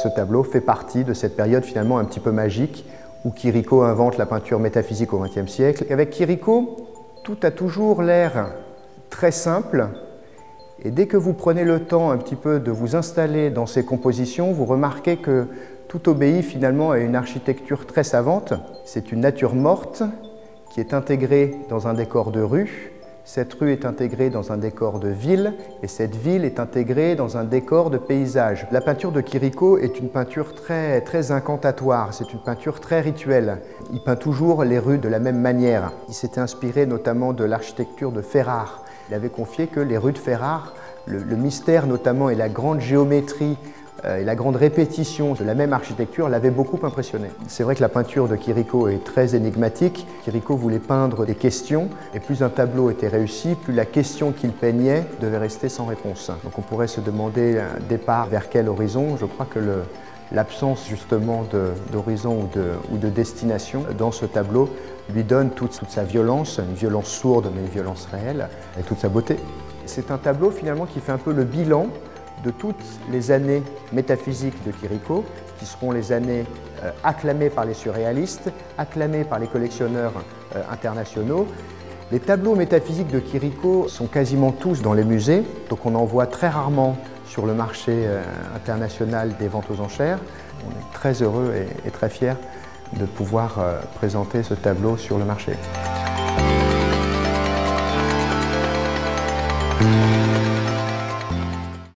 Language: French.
Ce tableau fait partie de cette période finalement un petit peu magique où Chirico invente la peinture métaphysique au XXe siècle. Avec Chirico, tout a toujours l'air très simple. Et dès que vous prenez le temps un petit peu de vous installer dans ces compositions, vous remarquez que tout obéit finalement à une architecture très savante. C'est une nature morte qui est intégrée dans un décor de rue. Cette rue est intégrée dans un décor de ville et cette ville est intégrée dans un décor de paysage. La peinture de Chirico est une peinture très incantatoire, c'est une peinture très rituelle. Il peint toujours les rues de la même manière. Il s'était inspiré notamment de l'architecture de Ferrare. Il avait confié que les rues de Ferrare, le mystère notamment et la grande géométrie et la grande répétition de la même architecture l'avaient beaucoup impressionné. C'est vrai que la peinture de Chirico est très énigmatique. Chirico voulait peindre des questions et plus un tableau était réussi, plus la question qu'il peignait devait rester sans réponse. Donc on pourrait se demander un départ vers quel horizon. Je crois que l'absence justement d'horizon ou de destination dans ce tableau lui donne toute sa violence, une violence sourde mais une violence réelle, et toute sa beauté. C'est un tableau finalement qui fait un peu le bilan de toutes les années métaphysiques de Chirico, qui seront les années acclamées par les surréalistes, acclamées par les collectionneurs internationaux. Les tableaux métaphysiques de Chirico sont quasiment tous dans les musées, donc on en voit très rarement sur le marché international des ventes aux enchères. On est très heureux et très fiers de pouvoir présenter ce tableau sur le marché.